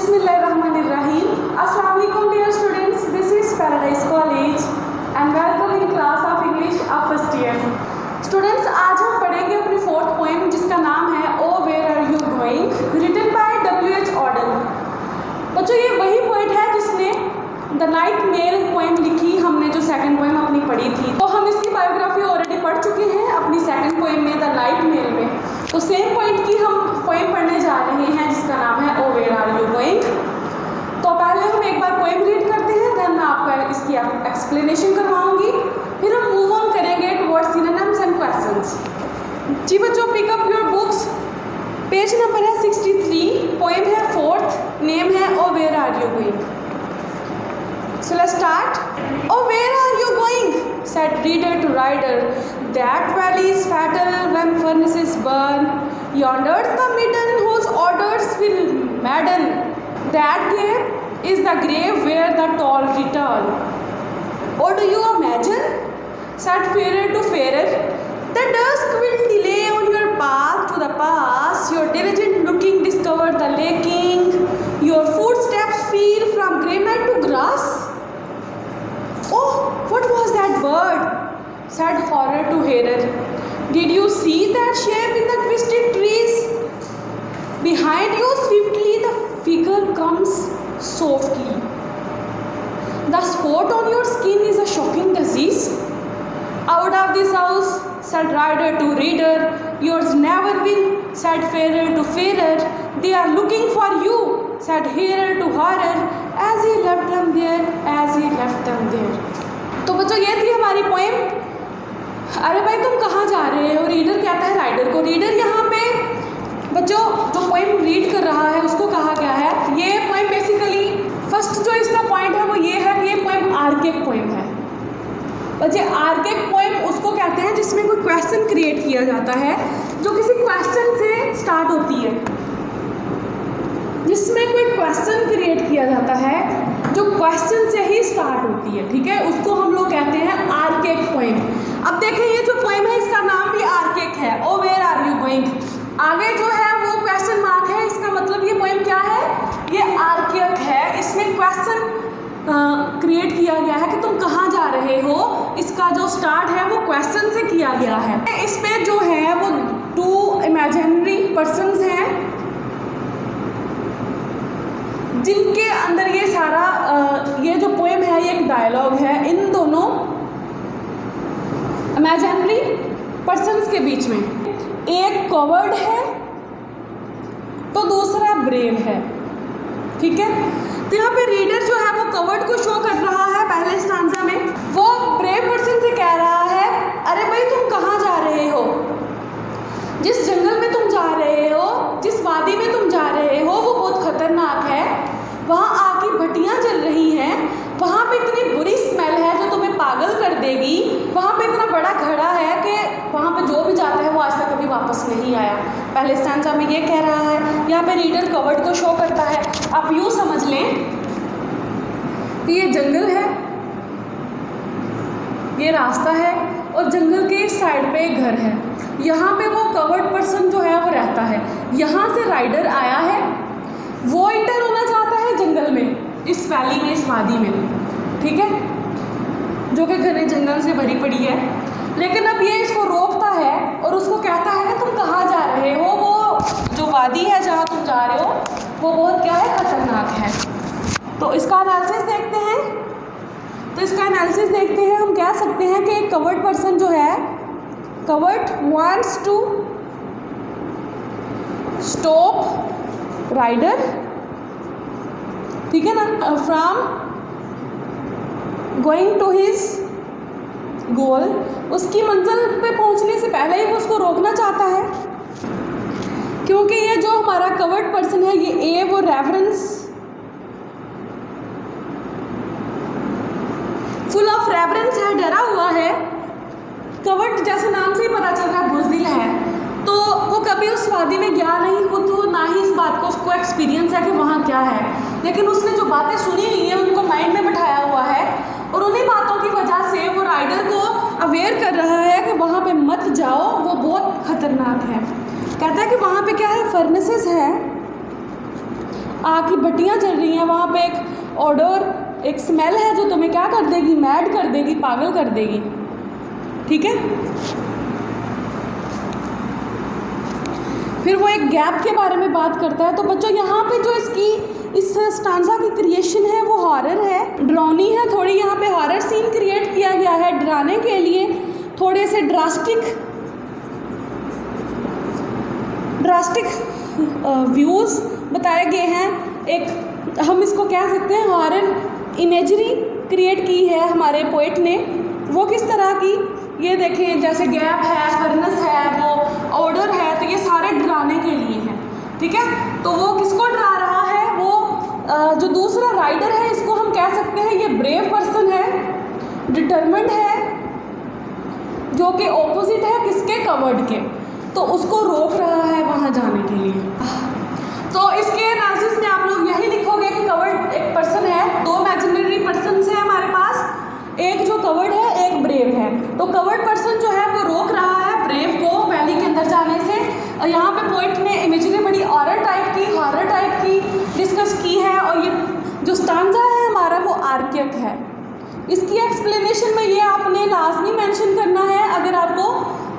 Bismillahirrahmanirrahim. Assalamu alaikum dear students. This is Paradise College and welcome in class of English of first year. Students, आज हम पढ़ेंगे अपनी fourth poem जिसका नाम है O where are you going, written by W.H. Auden. बच्चों, ये वही पोएट है जिसने द नाइट मेल पोएम लिखी, हमने जो सेकंड पोएम अपनी पढ़ी थी। तो हम इसकी बायोग्राफी ऑलरेडी पढ़ चुके हैं अपनी सेकंड पोएम में द नाइट मेल में। तो सेम पोएट की हम पोएम पढ़ने जा रहे हैं जिसका नाम है O where are you going. तो पहले हम एक बार पोएम रीड करते हैं, देन मैं आपको इसकी एक्सप्लेनेशन करवाऊंगी, फिर हम मूव ऑन करेंगे टुवर्ड्स सिनोनिम्स एंड क्वेश्चंस। जी बच्चों, pick up your books, page number है 63, पोएम है फोर्थ, नेम है O where are you going. So let's start. Oh, where are you going? Said reader to rider. That valley is fatal when furnaces burn. Yonder's the midden whose orders will madden. That grave is the grave where the tall return. Oh, do you imagine? Said farer to farer. The dusk will delay on your path to the pass. Your diligent looking discover the laking. Your footsteps feel from granite to grass. Oh, what was that bird? Said horror to hearer. Did you see that shape in the twisted trees? Behind you swiftly the figure comes softly. The spot on your skin is a shocking disease. Out of this house, said rider to reader, yours never will, said farer to farer. They are looking for you, said hearer to horror, as he left them there, as he left them there. तो बच्चों, ये थी हमारी poem. अरे भाई, तुम कहाँ जा रहे हो? रीडर कहता है राइडर को। रीडर यहाँ पे बच्चों जो पोएम रीड कर रहा है उसको कहा गया है। ये पोएम बेसिकली फर्स्ट जो इसका पॉइंट है वो ये है कि ये पोएम आर्केक पोएम है। बच्चे, आर्केक पोएम उसको कहते हैं जिसमें कोई क्वेश्चन क्रिएट किया जाता है, जो किसी क्वेश्चन से स्टार्ट होती है। जिसमें कोई क्वेश्चन क्रिएट किया जाता है जो क्वेश्चन से ही स्टार्ट होती है, ठीक है, उसको हम लोग कहते हैं आर्केक पोएम। अब देखें, ये जो पोएम है इसका नाम भी आर्केक है, O where are you going. आगे जो है वो क्वेश्चन मार्क है, इसका मतलब ये पोएम क्या है? ये आर्केक है। इसमें क्वेश्चन क्रिएट किया गया है कि तुम कहाँ जा रहे हो। इसका जो स्टार्ट है वो क्वेश्चन से किया गया है। इसमें जो है वो टू इमेजिनरी पर्सन्स हैं जिनके अंदर ये सारा ये जो पोएम है ये एक डायलॉग है इन दोनों इमेजिनरी पर्सन्स के बीच में। एक कवर्ड है तो दूसरा ब्रेव है, ठीक है। तो यहाँ पे रीडर जो है वो कवर्ड को शो कर रहा है पहले स्टांजा में। वो ब्रेव पर्सन से कह रहा है, अरे भाई तुम कहाँ जा रहे हो? जिस जंगल में तुम जा रहे हो, जिस वादी में तुम जा रहे हो वो बहुत खतरनाक है। वहाँ आग की भट्टियाँ जल रही हैं, वहाँ पे इतनी बुरी स्मेल है जो तुम्हें पागल कर देगी। वहाँ पे इतना बड़ा घड़ा है कि वहाँ पे जो भी जाता है वो आज तक कभी वापस नहीं आया। पहले स्टैंजा में ये कह रहा है, यहाँ पे रीडर कवर्ड को शो करता है। आप यूँ समझ लें कि ये जंगल है, ये रास्ता है और जंगल के इस साइड पे एक घर है। यहाँ पे वो कवर्ड पर्सन जो है वो रहता है। यहाँ से राइडर आया है, वो इंटर होना चाहता है जंगल में, इस वैली में, इस वादी में, ठीक है, जो कि घने जंगल से भरी पड़ी है। लेकिन अब ये इसको रोकता है और उसको कहता है कि तुम कहाँ जा रहे हो? वो जो वादी है जहाँ तुम जा रहे हो वो बहुत क्या है, खतरनाक है। तो इसका एनालिसिस देखते हैं। तो इसका एनालिसिस देखते हैं, हम कह सकते हैं कि एक कवर्ड पर्सन जो है, coward wants to stop rider, ठीक है ना, from going to his goal. उसकी मंजिल पे पहुंचने से पहले ही वो उसको रोकना चाहता है, क्योंकि ये जो हमारा कवर्ड पर्सन है ये वो रेवरेंस, फुल ऑफ रेवरेंस है, डरा हुआ है। कवर्ड जैसे नाम से ही पता चल रहा है बुज़दिल है, तो वो कभी उस वादी में गया नहीं, वो तो ना ही इस बात को उसको एक्सपीरियंस है कि वहाँ क्या है। लेकिन उसने जो बातें सुनी हुई हैं उनको माइंड में बिठाया हुआ है और उन्हीं बातों की वजह से वो राइडर को अवेयर कर रहा है कि वहाँ पे मत जाओ, वो बहुत खतरनाक है। कहता है कि वहाँ पे क्या है, फर्नेसेस है आग की भट्टियाँ जल रही हैं, वहाँ पे एक ऑडर, एक स्मेल है जो तुम्हें क्या कर देगी, मैड कर देगी, पागल कर देगी। ठीक है। फिर वो एक गैप के बारे में बात करता है। तो बच्चों यहाँ पे जो इस स्टांजा की क्रिएशन है वो हॉरर है, डरावनी है थोड़ी। यहाँ पे हॉरर सीन क्रिएट किया गया है डराने के लिए। थोड़े से ड्रास्टिक व्यूज़ बताए गए हैं। एक हम इसको कह सकते हैं हॉरर इमेजरी क्रिएट की है हमारे पोएट ने। वो किस तरह की, ये देखें, जैसे गैप है, फर्नेस है, वो ऑर्डर है, तो ये सारे डराने के लिए हैं। ठीक है। तो वो किसको डरा रहा है, वो जो दूसरा राइडर है, इसको हम कह सकते हैं ये ब्रेव पर्सन है, डिटरमिन्ड है, जो कि ऑपोजिट है किसके, कवर्ड के। तो उसको रोक रहा है वहाँ जाने के लिए। तो इसके एनालिसिस में आप लोग यही लिखोगे कि कवर्ड एक पर्सन है, दो इमेजिनरी पर्सन है हमारे पास, एक जो कवर्ड है, एक ब्रेव है। तो कवर्ड पर्सन जो है वो रोक रहा है ब्रेव को वैली के अंदर जाने से। यहाँ पे पोइट ने इमेजरी बड़ी हॉरर टाइप की डिस्कस की है। और ये जो स्टांजा है हमारा वो आर्किक है। इसकी एक्सप्लेनेशन में ये आपने लाजमी मेंशन करना है। अगर आपको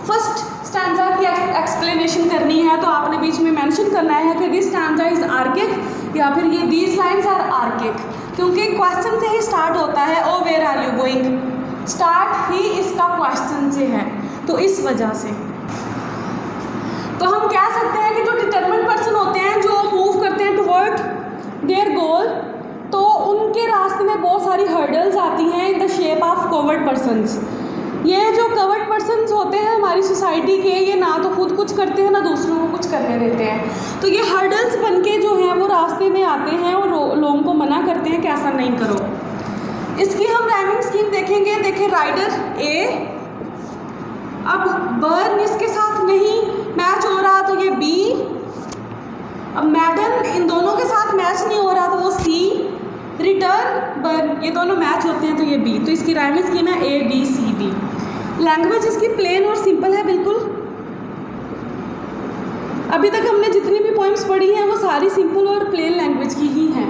फर्स्ट स्टांजा की एक्सप्लेनेशन करनी है तो आपने बीच में मेंशन करना है कि दिस स्टांजा इज आर्किक या फिर ये दीज लाइन्स आर आर्किक, क्योंकि क्वेश्चन से ही स्टार्ट होता है। O where are you going, start ही इसका क्वेश्चन से है, तो इस वजह से। तो हम कह सकते हैं कि जो डिटरमिन्ड पर्सन होते हैं, जो मूव करते हैं टुवर्ड देयर गोल, तो उनके रास्ते में बहुत सारी हर्डल्स आती हैं in the shape of covered persons. ये जो कवर्ड पर्सन्स होते हैं हमारी सोसाइटी के, ये ना तो खुद कुछ करते हैं ना दूसरों को कुछ करने देते हैं। तो ये हर्डल्स बनके जो हैं वो रास्ते में आते हैं और लोगों को मना करते हैं कि ऐसा नहीं करो। इसकी हम राइमिंग स्कीम देखेंगे। देखिए, राइडर ए, अब बर्न इसके साथ नहीं मैच हो रहा तो ये बी, अब मैडन इन दोनों के साथ मैच नहीं हो रहा तो वो सी, रिटर्न बर्न ये दोनों मैच होते हैं तो ये बी। तो इसकी राइमिंग स्कीम है A B C D. Language इसकी प्लेन और सिंपल है बिल्कुल। अभी तक हमने जितनी भी पोइम्स पढ़ी हैं वो सारी सिंपल और प्लेन लैंग्वेज की ही हैं।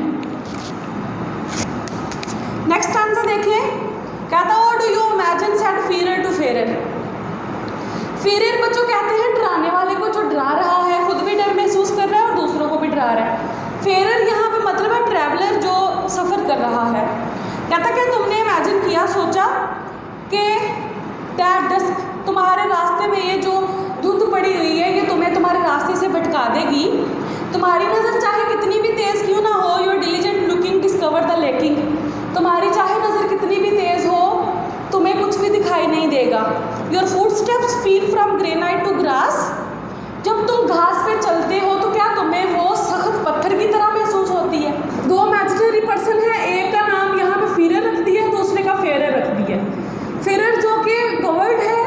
नेक्स्ट आंसर देखिए, कहता है what do you imagine said fear to farer. Farer बच्चों कहते हैं डराने वाले को, जो डरा रहा है, खुद भी डर महसूस कर रहा है और दूसरों को भी डरा रहा है। फेरर यहाँ पे मतलब है ट्रैवलर जो सफ़र कर रहा है। कहता क्या तुमने इमेजिन किया, सोचा कि दैट डस्क, तुम्हारे रास्ते में ये जो धुंध पड़ी हुई है ये तुम्हें तुम्हारे रास्ते से भटका देगी। तुम्हारी नज़र चाहे कितनी भी तेज़ क्यों ना हो, your diligent looking discover the lacking, तुम्हारी चाहे नज़र कितनी भी तेज़ हो तुम्हें कुछ भी दिखाई नहीं देगा। Your footsteps feel from granite to grass, जब तुम घास पे चलते हो तो क्या तुम्हें वो सख्त पत्थर की तरह महसूस होती है। दो इमेजिनरी पर्सन है, एक का नाम यहाँ पे फीरर रख दिया, दूसरे का फेरर रख दिया। फेरर जो कि कवर्ड है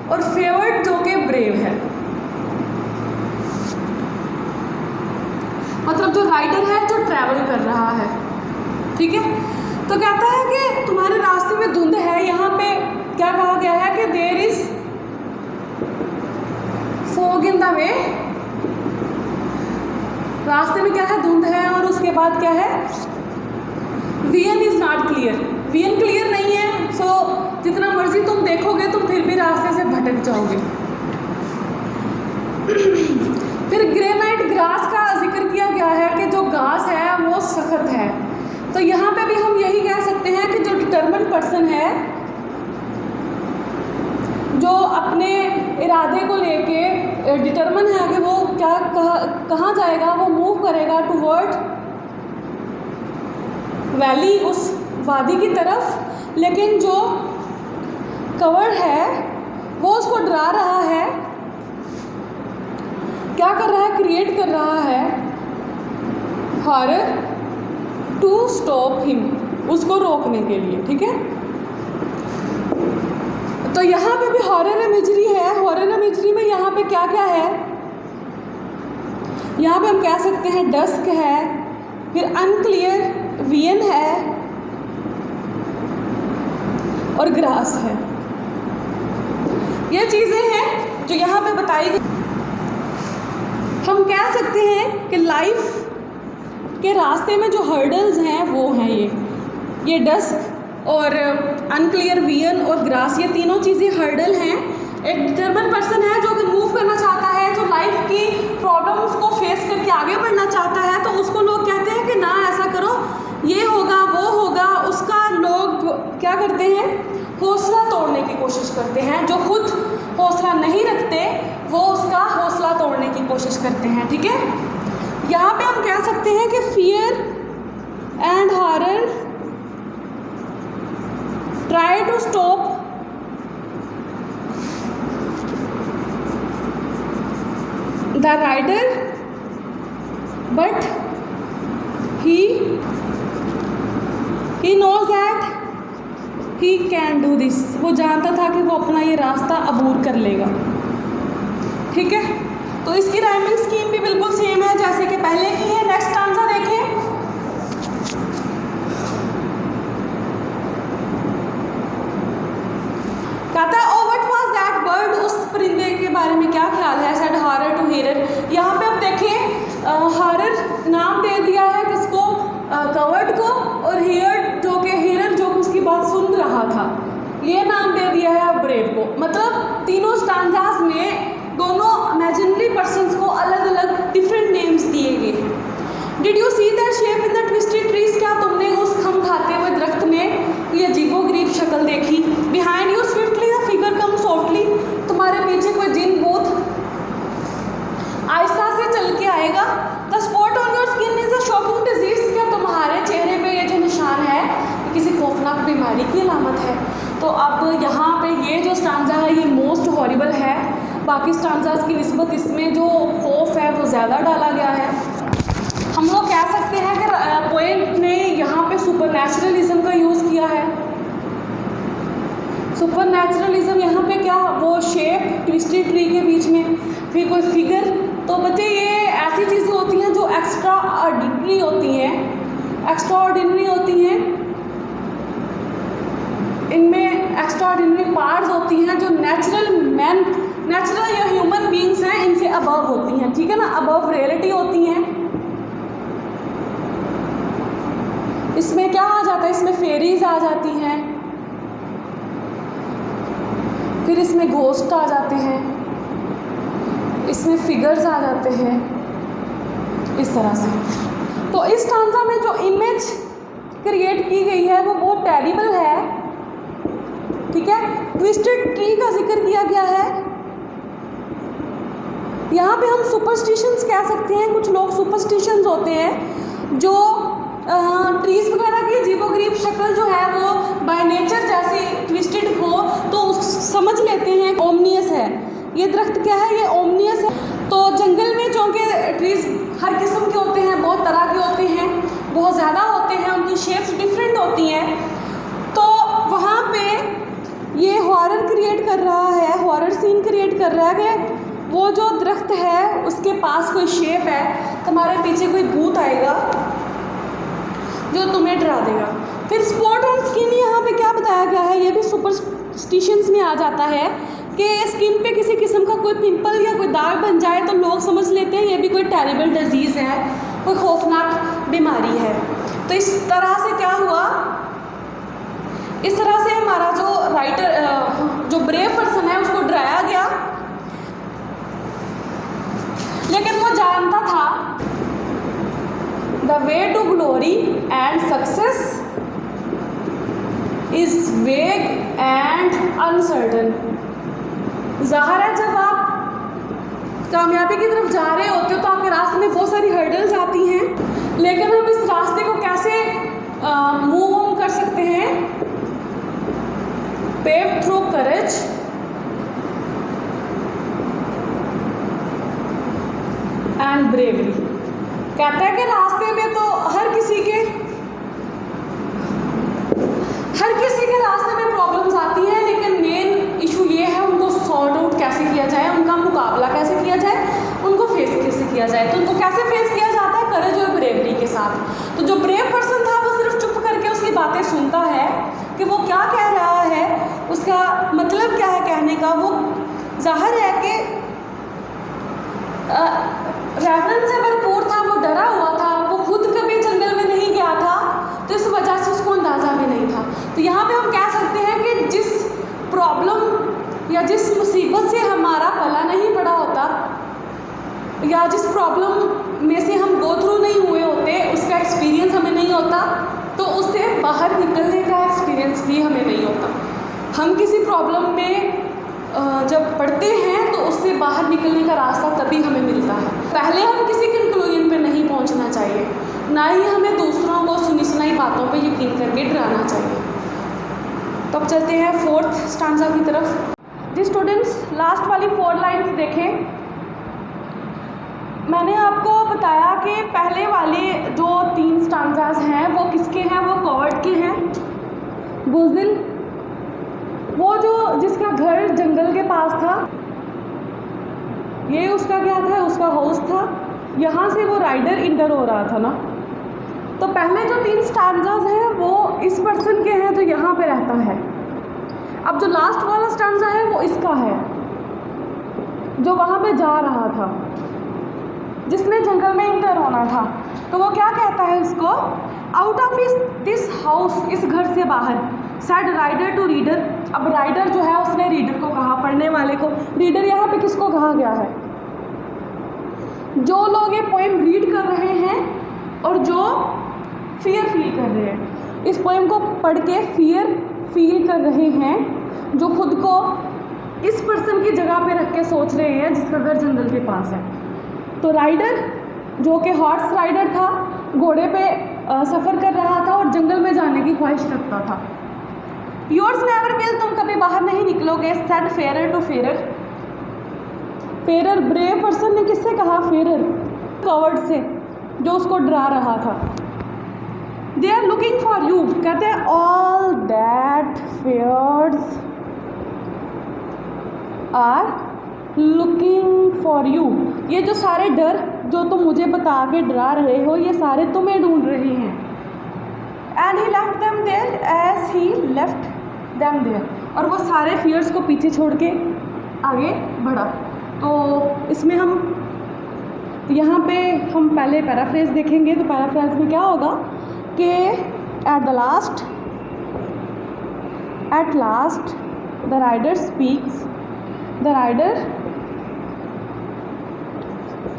और फेवर्ड जो कि ब्रेव है। मतलब जो राइडर है जो ट्रैवल कर रहा है। ठीक है। तो कहता है कि तुम्हारे रास्ते में धुंध है। यहाँ पे क्या कहा गया है कि there is fog in the way, रास्ते में क्या है, धुंध है। और उसके बाद क्या है, vision is not clear, vision clear नहीं है। सो जितना मर्जी तुम देखोगे तुम फिर भी रास्ते से भटक जाओगे। फिर ग्रेनाइट ग्रास का जिक्र किया गया है कि जो घास है वो सख्त है। तो यहाँ पे भी हम यही कह सकते हैं कि जो डिटरमिन्ड पर्सन है, जो अपने इरादे को लेके डिटरमिन है कि वो क्या कहाँ जाएगा, वो मूव करेगा टुवर्ड वैली, उस वादी की तरफ। लेकिन जो कवर्ड है वो उसको डरा रहा है, क्या कर रहा है, क्रिएट कर रहा है हॉरर टू स्टॉप हिम, उसको रोकने के लिए। ठीक है। तो यहाँ पे भी हॉरर इमेजरी है। हॉरर इमेजरी में यहाँ पे क्या क्या है, यहाँ पे हम कह सकते हैं डस्क है, फिर अनक्लियर वियन है और ग्रास है। ये चीज़ें हैं जो यहाँ पे बताई गई। हम कह सकते हैं कि लाइफ कि रास्ते में जो हर्डल्स हैं वो हैं ये डस्क और अनक्लियर विजन और ग्रास, ये तीनों चीज़ें हर्डल हैं। एक डिटरमिन्ड पर्सन है जो कि मूव करना चाहता है, जो लाइफ की प्रॉब्लम्स को फेस करके आगे बढ़ना चाहता है, तो उसको लोग कहते हैं कि ना ऐसा करो, ये होगा वो होगा। उसका लोग क्या करते हैं, हौसला तोड़ने की कोशिश करते हैं। जो खुद हौसला नहीं रखते वो उसका हौसला तोड़ने की कोशिश करते हैं, ठीक है। यहाँ पे हम कह सकते हैं कि fear and horror try to stop the rider but he knows that he can do this। वो जानता था कि वो अपना ये रास्ता अबूर कर लेगा, ठीक है। तो इसकी राइमिंग स्कीम भी बिल्कुल सेम है जैसे कि पहले की है। नेक्स्ट आंसर देखें, कहता है O what was that bird, उस परिंदे के बारे में क्या ख्याल है। Said horror to hear. यहाँ पे अब देखें हॉरर नाम दे दिया है किसको, कवर्ड को, और हियर जो कि उसकी बात सुन रहा था, ये नाम दे दिया है ब्रेव को। मतलब तीनों स्टांजास में दोनों इमेजिनरी पर्सन्स को अलग अलग डिफरेंट नेम्स दिए गए। Did you see that shape in the twisted trees, क्या तुमने उस खम खाते हुए दरख्त में ये अजीबोगरीब शक्ल देखी। Behind you swiftly the figure come softly, तुम्हारे पीछे कोई जिन भूत आहिस्ता से चल के आएगा। The spot on your skin is a shocking disease, क्या तुम्हारे चेहरे पे ये जो निशान है किसी खौफनाक बीमारी की अलामत है। तो अब यहाँ पे ये जो स्टांजा है ये मोस्ट हॉरिबल है, बाकी स्टांजास की निस्बत इसमें जो खौफ है वो ज़्यादा डाला गया है। हम लोग कह सकते हैं कि पोएट ने यहाँ पे सुपरनैचुरलिज्म का यूज़ किया है। सुपरनैचुरलिज्म यहाँ पे क्या, वो शेप ट्विस्टेड ट्री के बीच में फिर कोई फिगर। तो बच्चे ये ऐसी चीज़ें होती हैं जो एक्स्ट्रा ऑर्डिनरी होती हैं, इनमें एक्स्ट्रा ऑर्डिनरी पार्ट्स होती हैं जो नेचुरल या ह्यूमन बीइंग्स हैं इनसे अबव होती हैं, ठीक है ना, अबव रियलिटी होती हैं। इसमें क्या आ जाता है, इसमें फेरीज आ जाती हैं, फिर इसमें घोस्ट आ जाते हैं, इसमें फिगर्स आ जाते हैं, इस तरह से। तो इस स्टांजा में जो इमेज क्रिएट की गई है वो बहुत टेरिबल है, ठीक है। ट्विस्टेड ट्री का जिक्र किया गया है। यहाँ पे हम सुपरस्टिशंस कह सकते हैं। कुछ लोग सुपरस्टिशंस होते हैं जो ट्रीज वगैरह की अजीबोगरीब शक्ल जो है वो बाय नेचर जैसी ट्विस्टेड हो तो समझ लेते हैं ओमनियस है, ये दरख्त क्या है, ये ओमनियस है। तो जंगल में चूँकि ट्रीज हर किस्म के होते हैं, बहुत तरह के होते हैं, बहुत ज़्यादा होते हैं, उनकी शेप्स डिफरेंट होती हैं, तो वहाँ पे ये हॉरर क्रिएट कर रहा है, हॉरर सीन क्रिएट कर रहा है कि वो जो दरख्त है उसके पास कोई शेप है, तुम्हारे पीछे कोई भूत आएगा जो तुम्हें डरा देगा। फिर स्पॉट ऑन स्किन यहाँ पे क्या बताया गया है, ये भी सुपरस्टिशंस में आ जाता है कि स्किन पे किसी किस्म का कोई पिंपल या कोई दाग बन जाए तो लोग समझ लेते हैं ये भी कोई टेरिबल डिजीज़ है, कोई खौफनाक बीमारी है। तो इस तरह से क्या हुआ, इस तरह से हमारा जो राइटर जो ब्रेव पर्सन है उसको डराया गया, लेकिन वो जानता था the way to glory and success is vague and uncertain. ज़ाहिर है जब आप कामयाबी की तरफ जा रहे होते हो तो आपके रास्ते में बहुत सारी हर्डल्स आती हैं, लेकिन हम इस रास्ते को कैसे मूव ऑन कर सकते हैं, pave through courage and bravery. कहता है कि रास्ते में तो हर किसी के रास्ते में प्रॉब्लम्स आती हैं, लेकिन मेन इशू ये है उनको सॉर्ट आउट कैसे किया जाए, उनका मुकाबला कैसे किया जाए, उनको फेस कैसे किया जाए। तो उनको कैसे फेस किया जाता है, करेज और ब्रेवरी के साथ। तो जो ब्रेव पर्सन था वो सिर्फ चुप करके उसकी बातें सुनता है कि वो क्या कह रहा है, उसका मतलब क्या है कहने का। वो जाहिर है कि रेफरेंस से भरपूर था, वो डरा हुआ था, वो खुद कभी या जिस प्रॉब्लम में से हम गो थ्रू नहीं हुए होते, उसका एक्सपीरियंस हमें नहीं होता, तो उससे बाहर निकलने का एक्सपीरियंस भी हमें नहीं होता। हम किसी प्रॉब्लम में जब पढ़ते हैं तो उससे बाहर निकलने का रास्ता तभी हमें मिलता है। पहले हम किसी कंक्लूजन पे नहीं पहुंचना चाहिए, ना ही हमें दूसरों को सुनी सुनाई बातों पे यकीन करके डराना चाहिए। तो अब चलते हैं फोर्थ स्टांजा की तरफ। जी स्टूडेंट्स, लास्ट वाली 4 लाइन्स देखें। मैंने आपको बताया कि पहले वाले जो 3 स्टांजाज हैं वो किसके हैं, वो कवर्ड के हैं। बुज़िल, वो जो जिसका घर जंगल के पास था, ये उसका क्या था, उसका हाउस था। यहाँ से वो राइडर इंटर हो रहा था ना। तो पहले जो 3 स्टांजाज हैं वो इस पर्सन के हैं जो यहाँ पे रहता है। अब जो लास्ट वाला स्टांजा है वो इसका है, जो वहाँ पे जा रहा था, जिसने जंगल में इंटर होना था। तो वो क्या कहता है उसको, आउट ऑफ दिस हाउस, इस घर से बाहर, सेड राइडर टू रीडर। अब राइडर जो है उसने रीडर को कहा, पढ़ने वाले को। रीडर यहाँ पे किसको कहा गया है, जो लोग ये पोएम रीड कर रहे हैं और जो फियर फील कर रहे हैं, इस पोएम को पढ़ के फियर फील कर रहे हैं, जो खुद को इस पर्सन की जगह पे रख के सोच रहे हैं जिसका घर जंगल के पास है। तो राइडर जो कि हॉर्स राइडर था, घोड़े पे सफ़र कर रहा था और जंगल में जाने की ख्वाहिश रखता था। योर्स नेवर विल, तुम कभी बाहर नहीं निकलोगे, said farer to farer. Farer brave person ने किससे कहा, फेरर कवर्ड से, जो उसको डरा रहा था। They are looking for you, कहते हैं all that fears are looking for you. ये जो सारे डर जो तुम मुझे बता के डरा रहे हो, ये सारे तुम्हें ढूंढ रहे हैं। And he left them there as he left them there, और वो सारे फियर्स को पीछे छोड़ के आगे बढ़ा। तो इसमें हम यहाँ पे हम पहले पैराफ्रेज देखेंगे। तो पैराफ्रेज में क्या होगा कि at last the rider speaks, the rider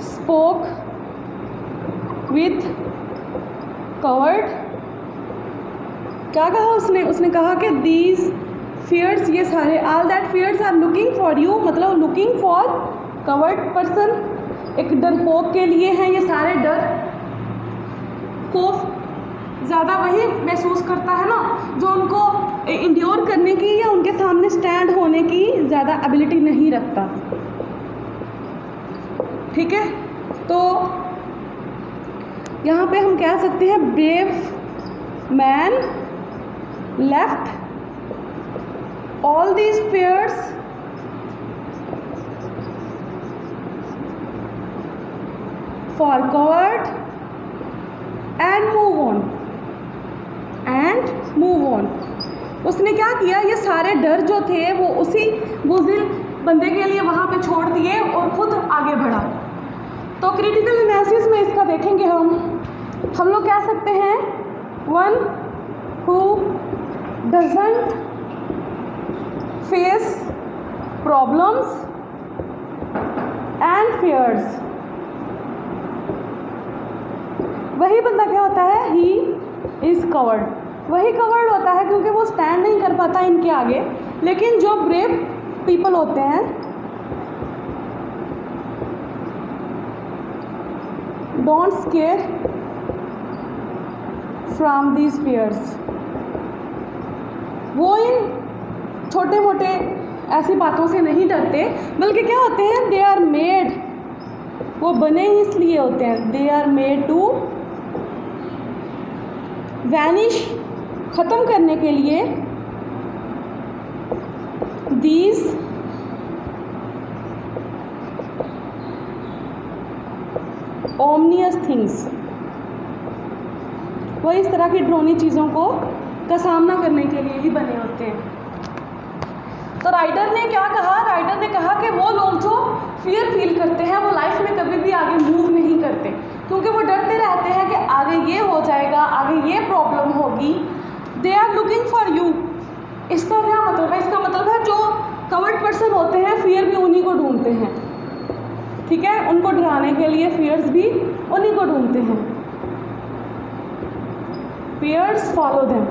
spoke with coward. क्या कहा उसने कहा कि दीज फियर्स, ये सारे, all that fears are looking for you, मतलब लुकिंग फॉर कवर्ड पर्सन, एक डरपोक के लिए हैं ये सारे डर। खौफ ज़्यादा वही महसूस करता है ना जो उनको इंड्योर करने की या उनके सामने स्टैंड होने की ज़्यादा एबिलिटी नहीं रखता। ठीक है, तो यहाँ पे हम कह सकते हैं brave man left all these fears forward and move on। उसने क्या किया, ये सारे डर जो थे वो उसी बुज़िल बंदे के लिए वहाँ पे छोड़ दिए और खुद आगे बढ़ा। तो क्रिटिकल एनालिसिस में इसका देखेंगे हम लोग कह सकते हैं one who doesn't face problems and fears, वही बंदा क्या होता है, ही इज़ कवर्ड। वही कवर्ड होता है क्योंकि वो स्टैंड नहीं कर पाता इनके आगे। लेकिन जो ब्रेव पीपल होते हैं, don't scare from these fears, वो इन छोटे मोटे ऐसी बातों से नहीं डरते, बल्कि क्या होते हैं, दे आर मेड, वो बने ही इसलिए होते हैं, they are made to vanish, ख़त्म करने के लिए, दीज ओमनियस थिंग्स, वह इस तरह की डरावनी चीज़ों का सामना करने के लिए ही बने होते हैं। तो राइडर ने क्या कहा, राइडर ने कहा कि वो लोग जो फियर फील करते हैं वो लाइफ में कभी भी आगे मूव नहीं करते, क्योंकि वो डरते रहते हैं कि आगे ये हो जाएगा, आगे ये प्रॉब्लम होगी। They are looking for you, इसका क्या मतलब है, इसका मतलब है जो कवर्ड पर्सन होते हैं फियर भी उन्हीं को ढूंढते हैं। ठीक है, उनको डराने के लिए फियर्स भी उन्हीं को ढूंढते हैं। Fears follow them.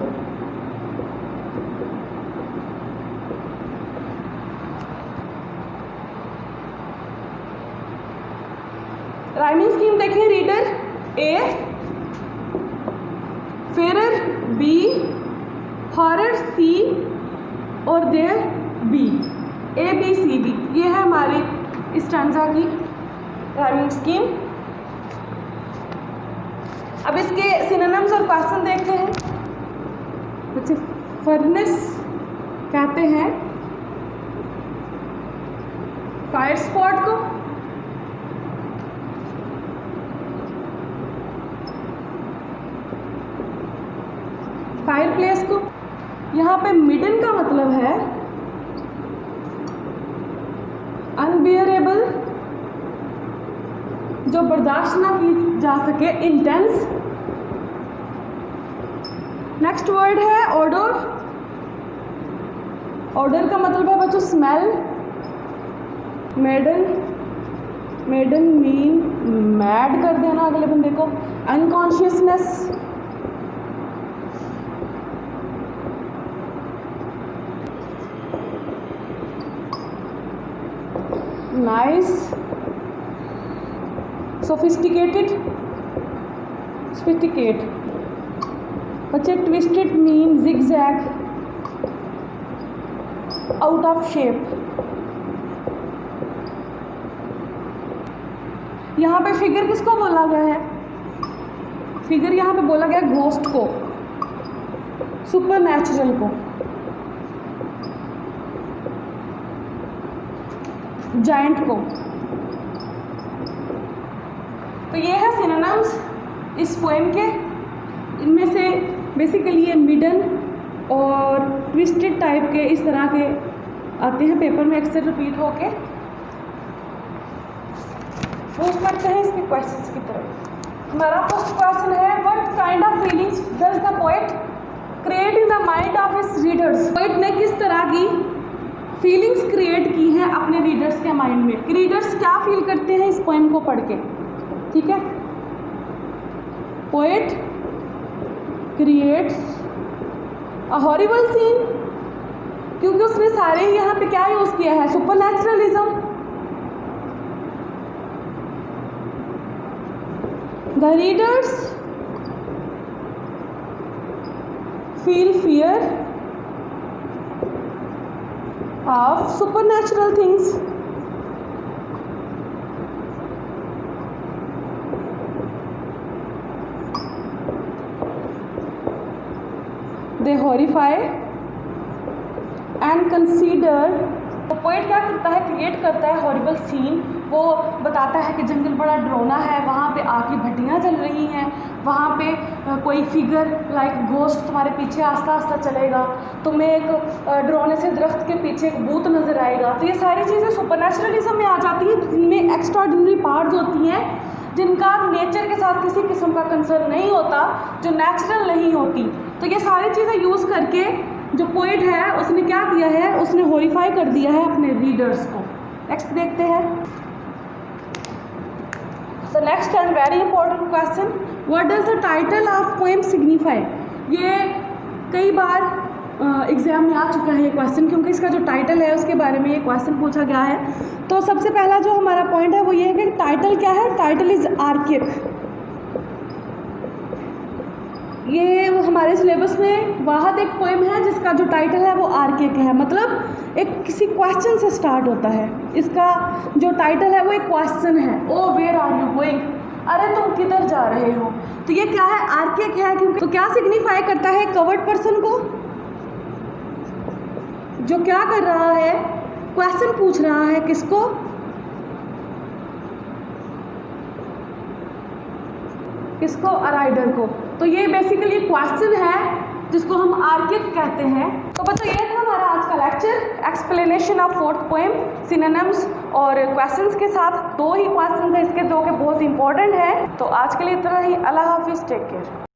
Rhyming scheme देखें, reader A, farer B, horror C और there B, A B C B. ये है हमारी इस स्टैंजा की राइमिंग स्कीम। अब इसके सिनोनिम्स और क्वेश्चन देखते हैं। बच्चे, फर्नेस कहते हैं फायर स्पॉट को, फायर प्लेस को। यहाँ पे मिडन का मतलब है अनबियरेबल, जो बर्दाश्त ना की जा सके, इंटेंस। नेक्स्ट वर्ड है ऑडर। ऑडर का मतलब है बच्चों smell. Madden, madden mean mad कर देना अगले बंदे को। Unconsciousness, nice, sophisticated, sophisticate. बच्चे, twisted mean zigzag, out of shape. यहाँ पे फिगर किसको बोला गया है? फिगर यहाँ पे बोला गया घोस्ट को, सुपर नेचुरल को, जायंट को। तो ये है सिनोनिम्स इस पोएम के। इनमें से बेसिकली ये मिडन और ट्विस्टेड टाइप के इस तरह के आते हैं पेपर में अक्सर रिपीट होके। मूव करते हैं इसके क्वेश्चंस की तरफ। हमारा फर्स्ट क्वेश्चन है, what kind of feelings does the poet create in the mind of his readers. Poet ने किस तरह की फीलिंग्स क्रिएट की हैं अपने रीडर्स के माइंड में, कि रीडर्स क्या फील करते हैं इस पोएम को पढ़ के। ठीक है, poet creates a horrible scene, क्योंकि उसने सारे ही यहाँ पे क्या यूज किया है, supernaturalism. The readers feel fear of supernatural things. They horrify and consider। तो पोएट क्या करता है, क्रिएट करता है हॉरिबल सीन। वो बताता है कि जंगल बड़ा डरावना है, वहाँ पे आग की भट्टियाँ जल रही हैं, वहाँ पे कोई फिगर लाइक घोस्ट तुम्हारे पीछे आस्ता आस्ता चलेगा, तुम्हें एक डरावने से दरख्त के पीछे एक भूत नज़र आएगा। तो ये सारी चीज़ें सुपरनैचुरलिज्म में आ जाती हैं, जिनमें एक्स्ट्राऑर्डिनरी पार्ट्स होती हैं, जिनका नेचर के साथ किसी किस्म का कंसर्न नहीं होता, जो नेचुरल नहीं होती। तो ये सारी चीज़ें यूज़ करके जो पोएट है उसने क्या किया है, उसने हॉरिफाई कर दिया है अपने रीडर्स को। नेक्स्ट देखते हैं। The next and very important question, what does the title of poem signify. ये कई बार एग्ज़ाम में आ चुका है ये क्वेश्चन, क्योंकि इसका जो टाइटल है उसके बारे में ये क्वेश्चन पूछा गया है। तो सबसे पहला जो हमारा पॉइंट है वो ये है कि टाइटल क्या है, टाइटल इज़ आर्किक। ये हमारे सिलेबस में वाहद एक पोएम है जिसका जो टाइटल है वो आर्किक है, मतलब एक किसी क्वेश्चन से स्टार्ट होता है। इसका जो टाइटल है वो एक क्वेश्चन है, O where are you going, अरे तुम किधर जा रहे हो। तो ये क्या है, आर्किक है। क्योंकि तो क्या सिग्निफाई करता है, कवर्ड पर्सन को, जो क्या कर रहा है, क्वेश्चन पूछ रहा है किसको, किसको, राइडर को। तो ये बेसिकली क्वेश्चन है जिसको हम आर्किक कहते हैं। तो बच्चों ये था हमारा आज का lecture, explanation of fourth poem, synonyms और क्वेश्चंस के साथ। दो ही क्वेश्चन है इसके, जो कि बहुत इंपॉर्टेंट है। तो आज के लिए इतना ही। अल्लाह हाफिज़, टेक केयर।